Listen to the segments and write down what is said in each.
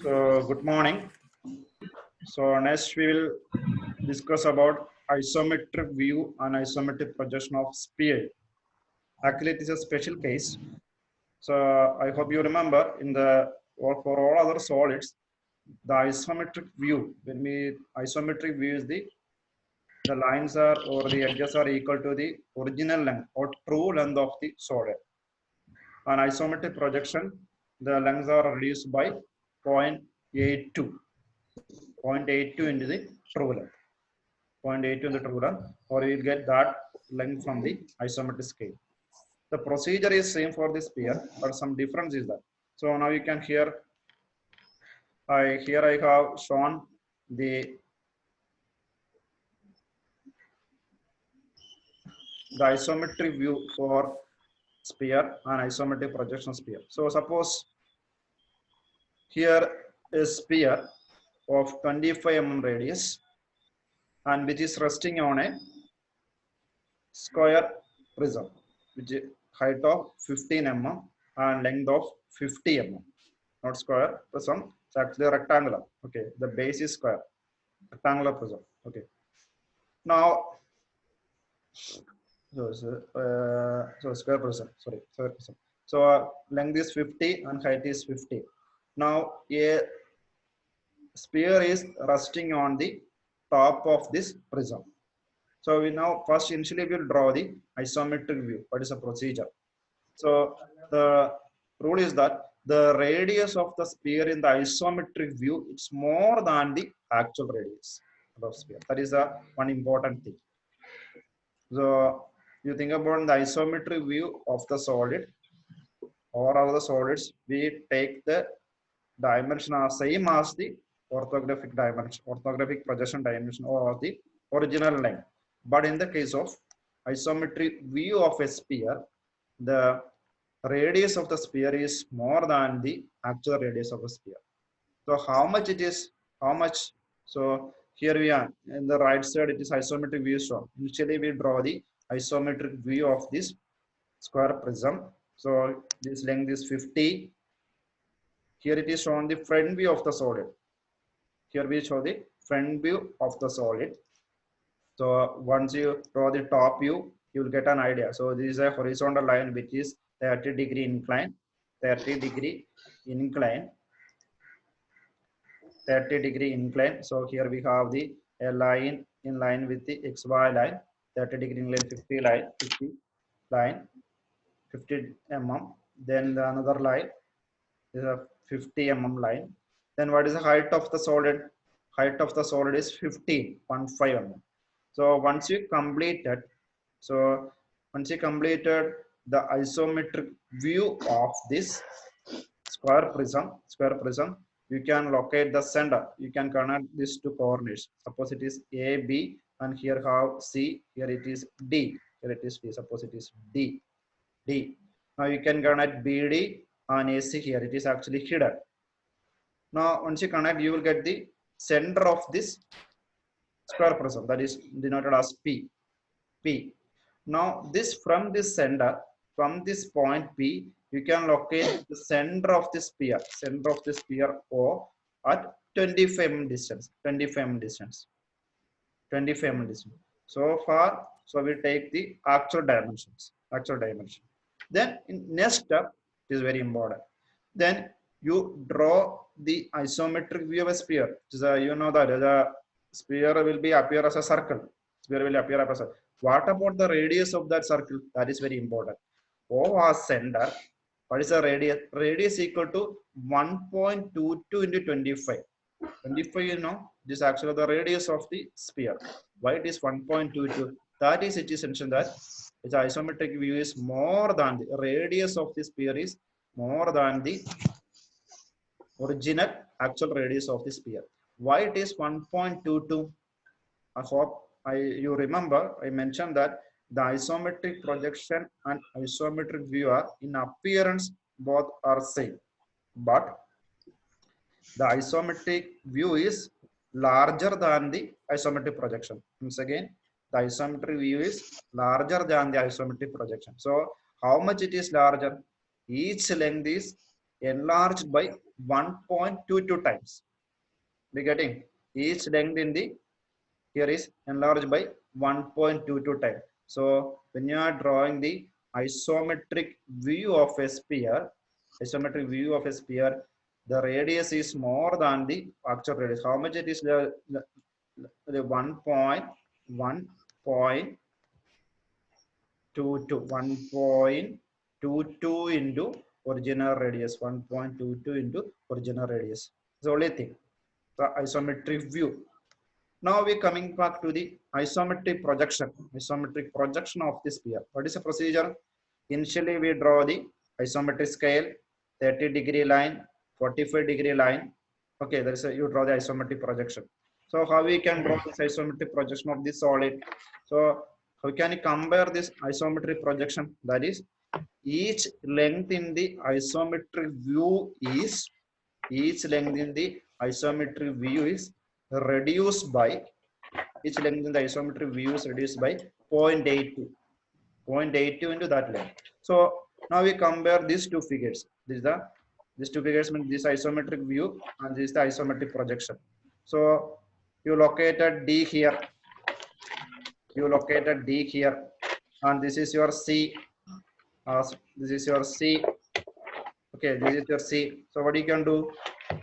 So good morning. So next we will discuss about isometric view and isometric projection of sphere. Actually, it is a special case. So I hope you remember in the or for all other solids, the isometric view. When we isometric view is the lines are or the edges are equal to the original length or true length of the solid. On isometric projection, the lengths are reduced by 0.82. 0.82 into the true length. 0.82 in the true length, or you will get that length from the isometric scale. The procedure is same for the sphere, but some difference is that. So now you can hear, here I have shown the isometric view for sphere and isometric projection sphere. So suppose here is sphere of 25 mm radius and which is resting on a square prism, which is height of 15 mm and length of 50 mm. Not square prism, it's actually rectangular. Okay, the base is square, rectangular prism. Okay, now so square prism. Sorry, square prism. So length is 50 and height is 50. Now a sphere is resting on the top of this prism. So we now first initially we'll draw the isometric view. What is the procedure? So the rule is that the radius of the sphere in the isometric view is more than the actual radius of the sphere. That is a one important thing. So you think about the isometric view of the solid or of the solids, we take the dimension as same as the orthographic dimension, orthographic projection dimension or the original length. But in the case of isometric view of a sphere, the radius of the sphere is more than the actual radius of the sphere. So how much it is, how much? So here we are in the right side, it is isometric view shown. Initially we draw the isometric view of this square prism. So this length is 50. Here it is shown the front view of the solid. Here we show the front view of the solid. So once you draw the top view, you will get an idea. So this is a horizontal line which is 30-degree incline, 30-degree incline, 30-degree incline. So here we have the a line in line with the XY line, 30-degree incline, 50 line, 50 line, 50 mm. Then the another line is a 50 mm line. Then what is the height of the solid? Height of the solid is 15 mm. So once you completed, so once you completed the isometric view of this square prism, you can locate the center. You can connect these two coordinates. Suppose it is A, B, and here have C. Here it is D. Here it is D. Suppose it is D. D. Now you can connect BD and AC here. It is actually hidden. Now once you connect, you will get the center of this square prism, that is denoted as P. P. Now this from this center, from this point P, you can locate the center of the sphere, O at 25 mm distance, 25 mm distance, 25 mm distance. So far, so we take the actual dimensions, actual dimension. Then in next step, it is very important. Then you draw the isometric view of a sphere. You know that the sphere will be appear as a circle. Sphere will appear as a circle. What about the radius of that circle? That is very important. O as center. What is the radius? Radius equal to 1.22 into 25. 25, you know, this is actually the radius of the sphere. Why it is 1.22? That is it is mentioned that its isometric view is more than the radius of the sphere is more than the original actual radius of the sphere. Why it is 1.22? I hope you remember I mentioned that the isometric projection and isometric view are in appearance both are same, but the isometric view is larger than the isometric projection. Once again, the isometric view is larger than the isometric projection. So how much it is larger? Each length is enlarged by 1.22 times. We getting each length in the here is enlarged by 1.22 times. So when you are drawing the isometric view of a sphere, the radius is more than the actual radius. How much it is? The 1.22 into original radius. 1.22 into original radius. It's the only thing. The isometric view. Now we coming back to the isometric projection. Isometric projection of the sphere. What is the procedure? Initially we draw the isometric scale, 30-degree line, 45-degree line. Okay, there is a, you draw the isometric projection. So how we can draw this isometric projection of this solid? So how can you compare this isometric projection? That is, each length in the isometric view is reduced by each length in the isometric view is reduced by 0.82. 0.82 into that length. So now we compare these two figures. These two figures means this isometric view and this is the isometric projection. So you located D here. And this is your C. This is your C. Okay, this is your C. So what you can do?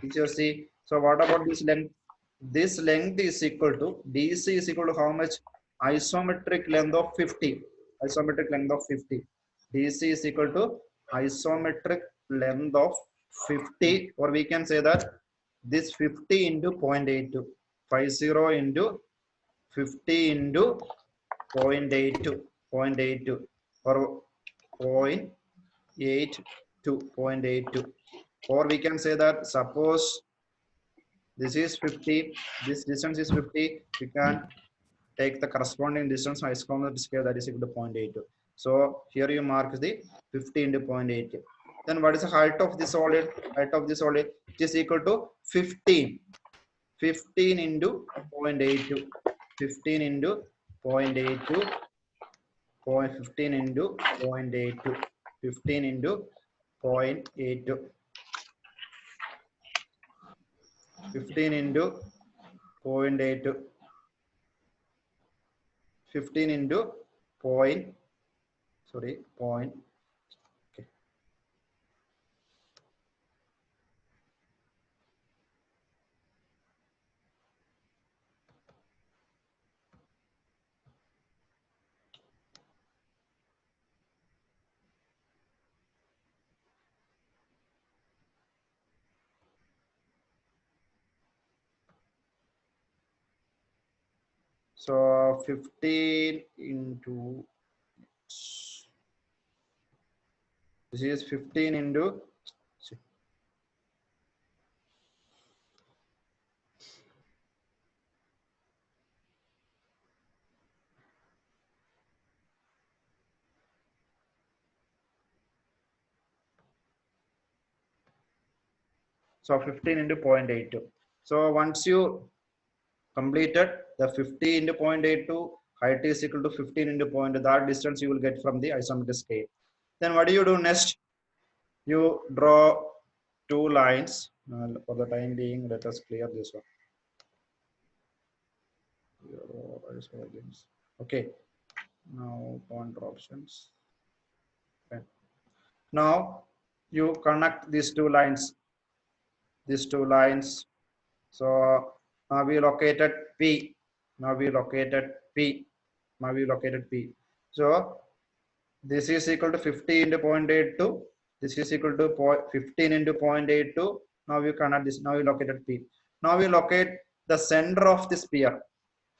This is your C. So what about this length? This length is equal to DC is equal to how much? Isometric length of 50. Isometric length of 50. DC is equal to isometric length of 50, or we can say that this 50 into 0.82. 50 into 50 into 0.82. 0.82 or 0.82. Or we can say that suppose this is 50, this distance is 50, we can take the corresponding distance isometric scale, that is equal to 0.82. So here you mark the 50 into 0.82. Then what is the height of this solid? Height of this solid is equal to 15. 15 into 0.82. 15 into 0.82. 15 into 0.82. 15 into 0.82. 15 into 0.82. 15 into point. Okay. So 15 into this is 15 into so 15 into 0.82. So once you completed the 50 into 0.82, height is equal to 15 into 0.2, that distance you will get from the isometric scale. Then what do you do next? You draw two lines. For the time being, let us clear this one. Okay. Now contour options. Okay. Now you connect these two lines. So now we located P. So this is equal to 50 into 0.82. This is equal to 15 into 0.82. Now we connect this. Now we located P. Now we locate the center of the sphere.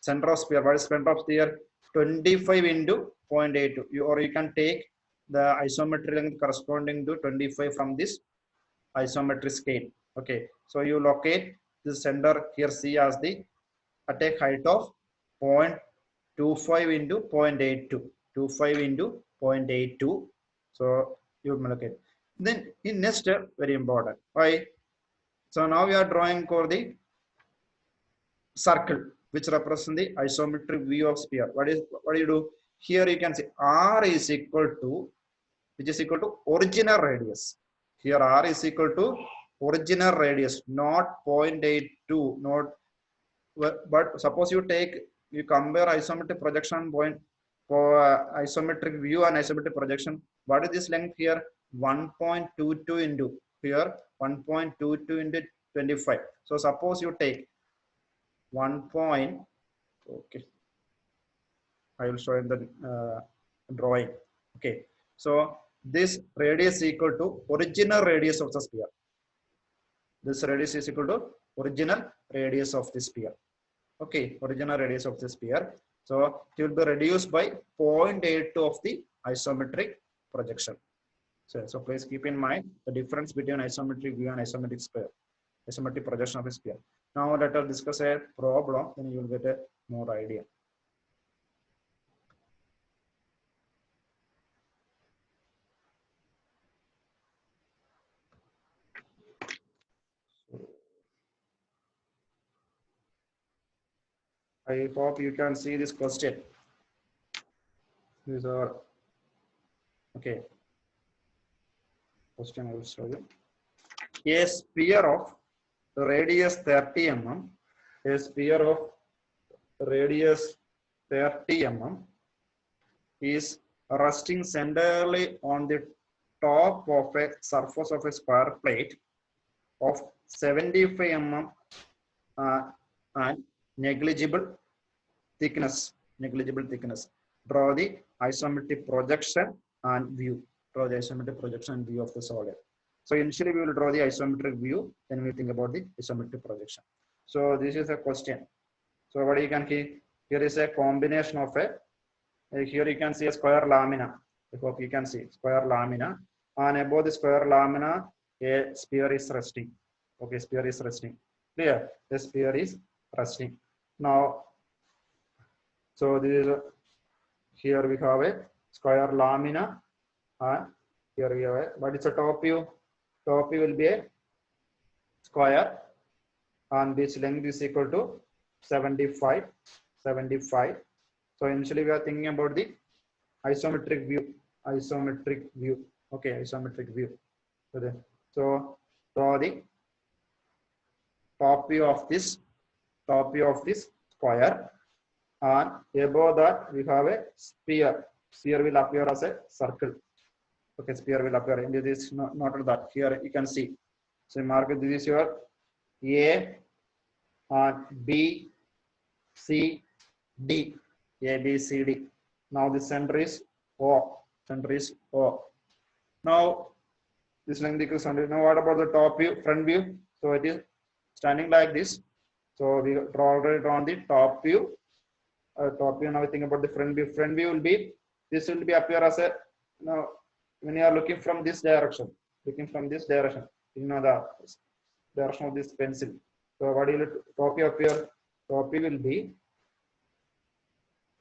Center of sphere. What is center of sphere? 25 into 0.82. Or you can take the isometric length corresponding to 25 from this isometric scale. Okay. So you locate the center here C as the at a height of 0.25 into 0.82. 25 into 0.82. So you locate. Then in next step, very important. Why? So now we are drawing for the circle which represents the isometric view of sphere. What do you do? Here you can see R is equal to, which is equal to original radius. here R is equal to original radius, not 0.82, not, but suppose you compare isometric projection point for isometric view and isometric projection. What is this length here? 1.22 into here 1.22 into 25. So suppose you take 1 point, okay, I will show in the drawing. Okay, so this radius is equal to original radius of the sphere. This radius is equal to original radius of the sphere. Okay, original radius of the sphere. So it will be reduced by 0.82 of the isometric projection. So please keep in mind the difference between isometric view and isometric sphere, isometric projection of a sphere. Now let us discuss a problem, then you will get a more idea. I hope you can see this question. These are okay. Question I will show you. A sphere of radius 30 mm, a sphere of radius 30 mm is resting centrally on the top of a surface of a square plate of 75 mm and negligible thickness. Draw the isometric projection and view. Draw the isometric projection and view of the solid. So initially we will draw the isometric view, then we think about the isometric projection. So this is a question. So what you can see here is a combination of a, here you can see a square lamina. I hope you can see square lamina, and above the square lamina a sphere is resting. Okay, sphere is resting. Clear? The sphere is resting. Now, so this is here we have a square lamina, and here we have a, but it's a top view. Top view will be a square, and this length is equal to 75. So initially we are thinking about the isometric view. Okay, isometric view. So draw the top view of this square, and above that we have a sphere. Sphere will appear as a circle. Okay, sphere will appear. And this is not that. Here you can see. So mark it. This is your A and B, C, D. A, B, C, D. Now the center is O. Now this length equals 100. Now what about the top view, front view? So it is standing like this. So we already drawn the top view. Top view. Now we think about the front view. Front view will be, this will be appear as a, now when you are looking from this direction, you know the direction of this pencil. So what will top view appear? Top view will be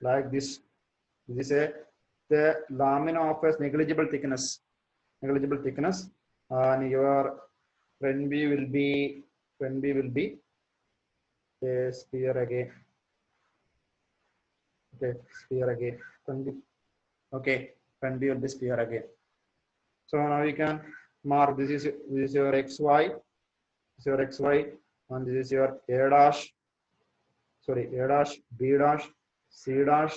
like this. This is the lamina of a negligible thickness, and your front view will be a sphere again. Okay, sphere again. Okay, front view will be sphere again. So now we can mark this is your XY, and this is your A dash, B dash, C dash,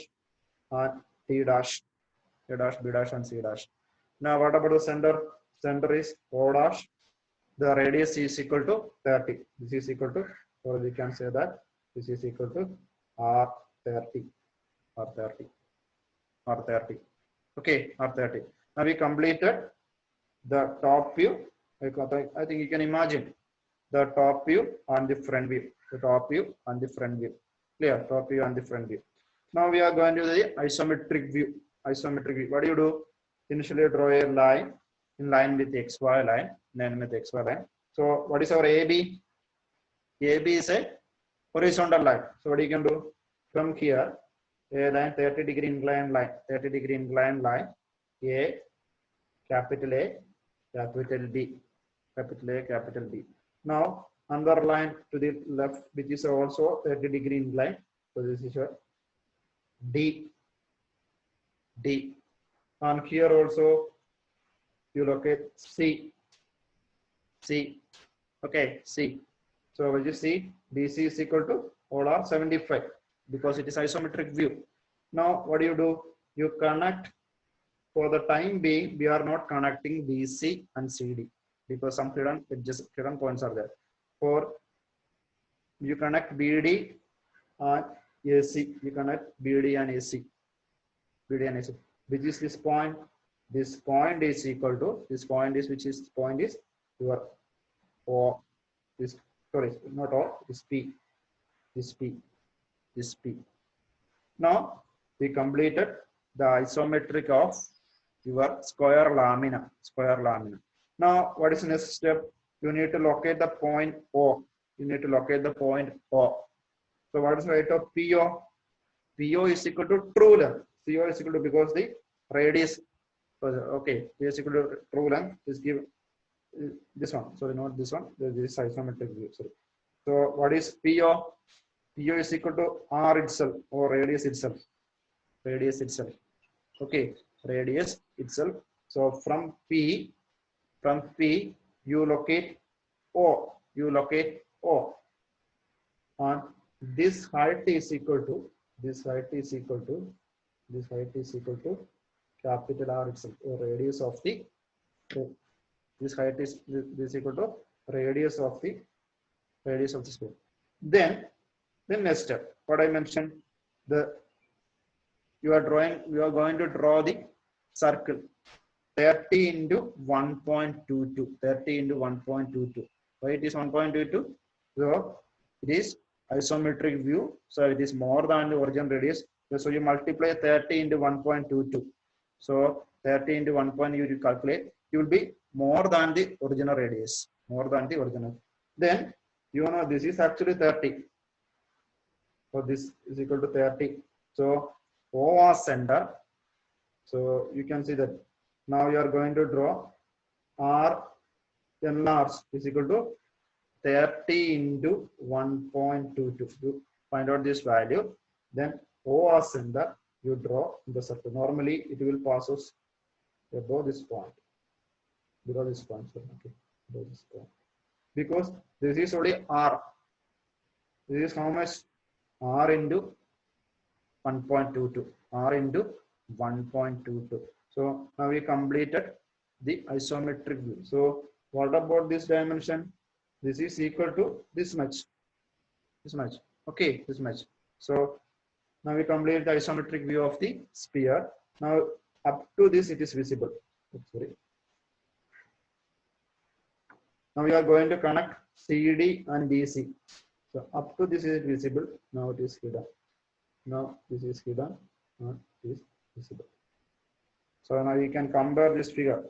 and T dash, A dash, B dash, and C dash. Now what about the center? Center is O dash. The radius is equal to 30. This is equal to, or we can say that this is equal to R30. Okay, R30. Now we completed the top view. I think you can imagine the top view and the front view. Clear? Top view and the front view. Now we are going to the isometric view. What do you do? Initially draw a line in line with the XY line. So what is our AB? AB is a horizontal line. So what you can do? From here, a line 30-degree inclined line. A, capital B. Now another line to the left, which is also 30-degree inclined. So this is your D. And here also you locate C. C. Okay, C. So which is C? BC is equal to all are 75 because it is isometric view. Now what do? You connect. For the time being, we are not connecting BC and CD because some hidden edges, hidden points are there. For you connect BD and AC, you connect BD and AC, BD and AC. Which is this point? This point is equal to this point is which is point is your O. This sorry, not O. This P. This P. This P. Now we completed the isometric of your square lamina. Square lamina. Now what is the next step? You need to locate the point O. You need to locate the point O. So what is the rate of PO? PO is equal to true length. CO is equal to because the radius. Okay, P is equal to true length. Is give this one. Sorry, not this one. This is isometric view. Sorry. So what is PO? PO is equal to R itself or radius itself. Radius itself. Okay, radius itself. So from P, you locate O. You locate O. And this height is equal to capital R itself or radius of the this height is this equal to radius of the sphere. Then next step, what I mentioned, you are going to draw the circle 30 into 1.22. 30 into 1.22. Why it is 1.22? So it is isometric view. So it is more than the origin radius. So you multiply 30 into 1.22. So 30 into 1. You calculate. You will be more than the original radius. More than the original. Then you know this is actually 30. So this is equal to 30. So O as center. So you can see that now you are going to draw R enlarged is equal to 30 into 1.22. You find out this value. Then O as center, you draw the circle. Normally it will pass us above this point. Below this point. Okay. Below this point. Because this is only R. This is how much? R into 1.22. R into 1.22. So now we completed the isometric view. So what about this dimension? This is equal to this much. This much. Okay, this much. So now we complete the isometric view of the sphere. Now up to this it is visible. Sorry. Now we are going to connect CD and DC. So up to this is visible. Now it is hidden. Now this is hidden. Now it is visible. So now you can compare this figure.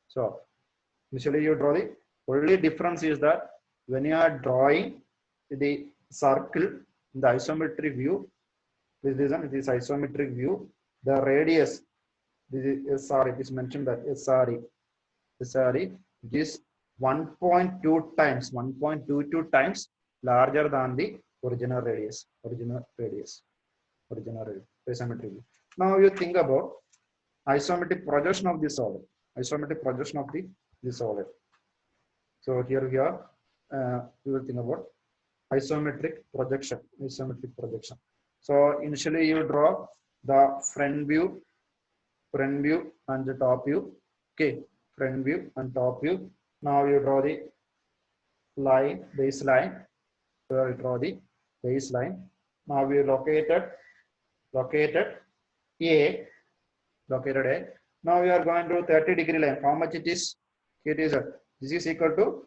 So initially you draw the only difference is that when you are drawing the circle in the isometric view, this is isometric view. The radius, this is SR, it is mentioned that SRE is 1.2 times, 1.22 times larger than the original radius. Isometric view. Now you think about isometric projection of this solid. This solid. So here we are. We will think about isometric projection. So initially you draw the front view and the top view. Okay, front view and top view. Now you draw the baseline. So you draw the baseline. Now we located A. Now we are going to 30-degree line. How much it is? This is equal to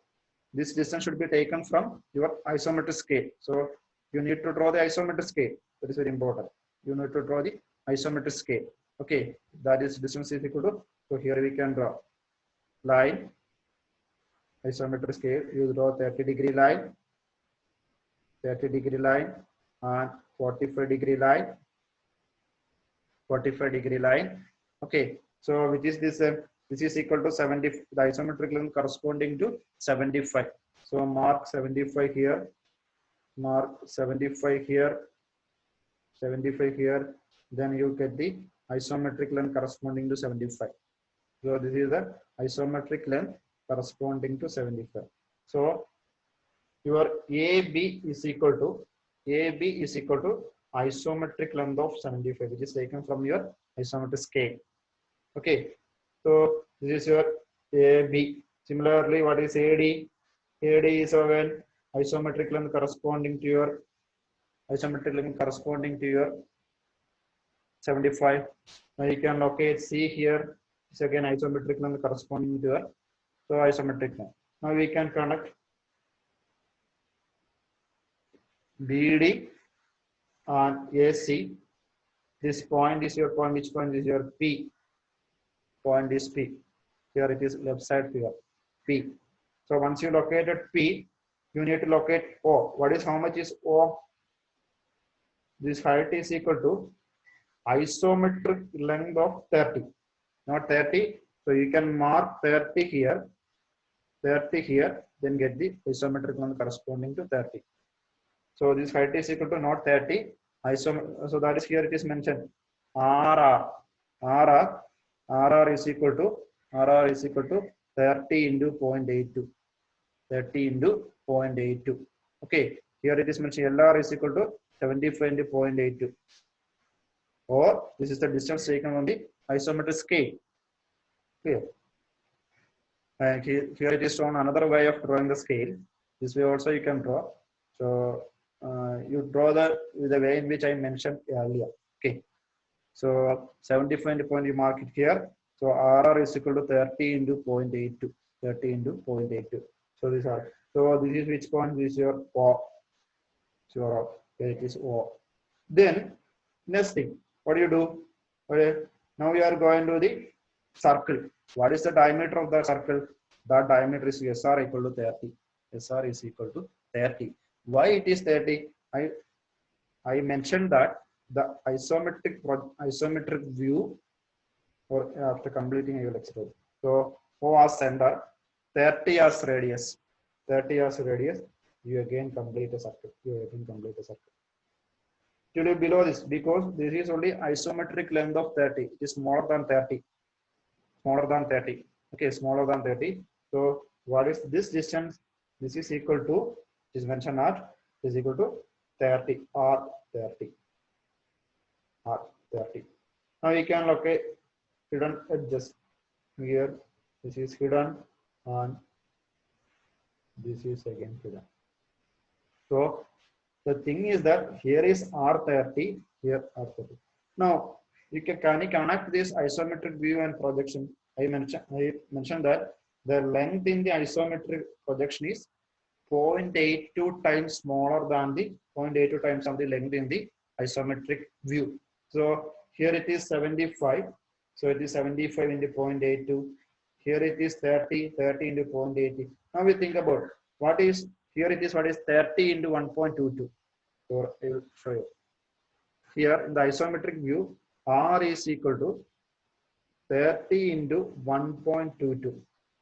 this distance should be taken from your isometric scale. So you need to draw the isometric scale. That is very important. You need to draw the isometric scale. Okay, that is distance is equal to. So here we can draw line. Isometric scale. You draw 30-degree line, and 45-degree line. Okay, so which is this? This is equal to 70. The isometric line corresponding to 75. So mark 75 here. Mark 75 here. Then you get the isometric length corresponding to 75. So this is the isometric length corresponding to 75. So your AB is equal to isometric length of 75, which is taken from your isometric scale. Okay, so this is your AB. Similarly, what is AD? AD is again isometric length corresponding to your 75. Now you can locate C here. It's again isometric length corresponding to your isometric length. Now we can connect BD and AC. This point is your point. Which point is your P? Point is P. Here it is left side here. P. So once you located P, you need to locate O. What is how much is O? This height is equal to isometric length of 30, not 30. So you can mark 30 here, then get the isometric length corresponding to 30. So this height is equal to not 30. So that is here it is mentioned. RR is equal to 30 into 0.82. 30 into 0.82. Okay, here it is mentioned LR is equal to 75 into 0.82. Or this is the distance taken on the isometric scale. Clear? And here it is shown another way of drawing the scale. This way also you can draw. So you draw the way in which I mentioned earlier. Okay. So 75 into point, you mark it here. So RR is equal to 30 into 0.82. 30 into 0.82. So these are. So this is which point? This is your O. So it is O. Then next thing, what do you do? Okay. Now we are going to the circle. What is the diameter of the circle? That diameter is SR equal to 30. SR is equal to 30. Why it is 30? I mentioned that the isometric view, or after completing I will explain. So O as center, 30 as radius. 30 as radius. You again complete a circle. Till below this, because this is only isometric length of 30. It is smaller than 30. Okay, smaller than 30. So what is this distance? This is equal to, is mentioned as, is equal to 30 or 30. Now we can locate hidden edges here. This is hidden and this is again hidden. So the thing is that here is R30, here R30. Now you can connect this isometric view and projection. I mentioned that the length in the isometric projection is 0.82 times smaller than the 0.82 times of the length in the isometric view. So here it is 75. So it is 75 into 0.82. Here it is 30 into 0.80. Now we think about what is here. It is what is 30 into 1.22. So I will show you. Here in the isometric view, R is equal to 30 into 1.22.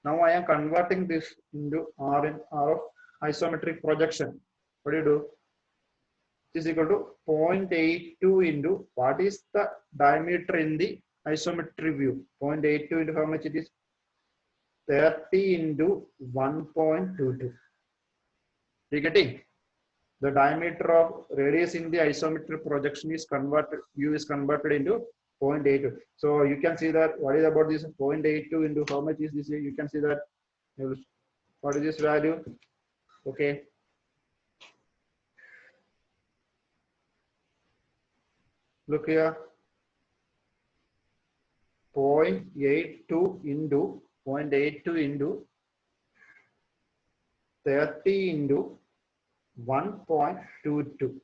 Now I am converting this into R of isometric projection. What do you do? It is equal to 0.82 into what is the diameter in the isometric view? 0.82 into how much it is? 30 into 1.22. You getting? The diameter of radius in the isometric projection is converted, U is converted into 0.82. So you can see that what is about this 0.82 into how much is this? You can see that what is this value? Okay. Look here. 0.82 into 30 into 1.22.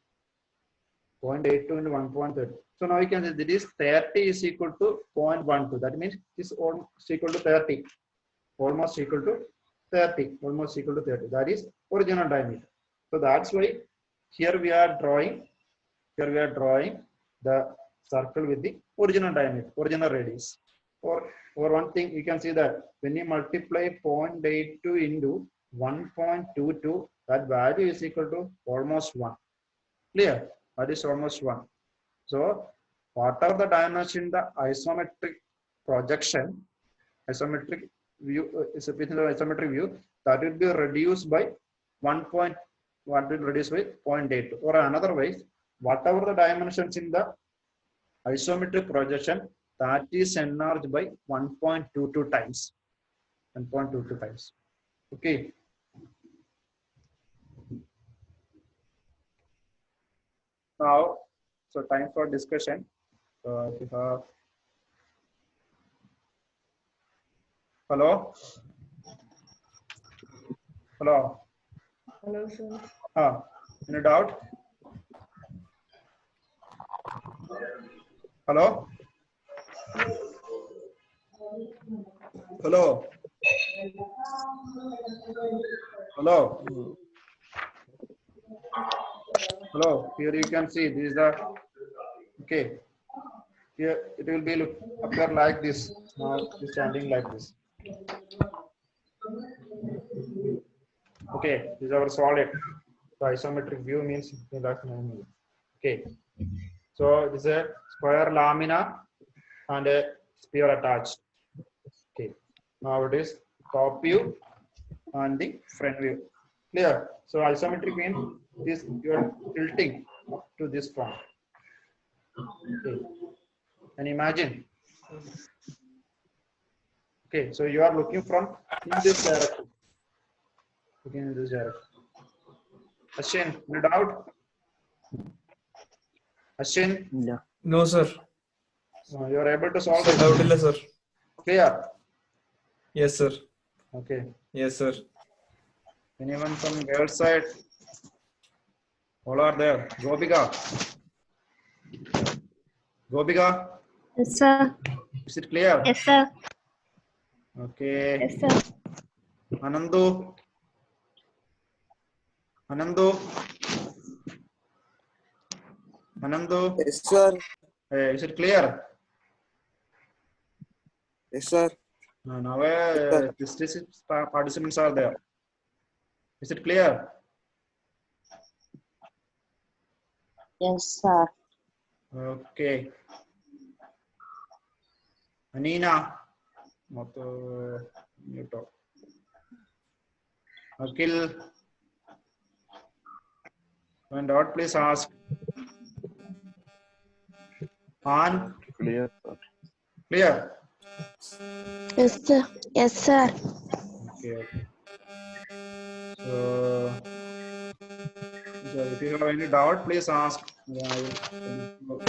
0.82 into 1.30. So now you can say that is 30 is equal to 0.12. That means it is almost equal to 30. Almost equal to 30. That is original diameter. So that's why here we are drawing the circle with the original diameter, original radius. Or one thing you can see that when you multiply 0.82 into 1.22, that value is equal to almost 1. Clear? That is almost 1. So what are the dimensions in the isometric projection? Isometric view, within the isometric view, that will be reduced by 1 point, what will reduce by 0.8, or another way, whatever the dimensions in the isometric projection, that is enlarged by 1.22 times. 1.22 times. Okay. Now, so time for discussion. So we have, hello, hello. Hello, sir. Any doubt? Hello, hello, hello, hello. Here you can see this is the, okay. Here it will be look appear like this. Now it's standing like this. Okay, this is our solid. So isometric view means okay. So this is a square lamina and a sphere attached. Okay. Now it is top view and the front view. Clear? So isometric means this you are tilting to this front. Okay. And imagine. Okay, so you are looking from in this direction. Looking in this direction. Ashwin, any doubt? Ashwin? No, sir. You are able to solve it. Doubt illa, sir. Clear? Yes, sir. Okay. Yes, sir. Anyone from girls side? All are there. Gopika. Gopika, Yes, sir. is it clear? Yes, sir. Okay. Yes, sir. Anandu. Anandu. Anandu. Yes, sir. Is it clear? Yes, sir. Now this participants are there. Is it clear? Yes, sir. Okay. Anina. Mute. Akhil. When doubt, please ask. On. Clear. Clear? Yes, sir. Yes, sir. Okay. So if you have any doubt, please ask. Yeah, I will-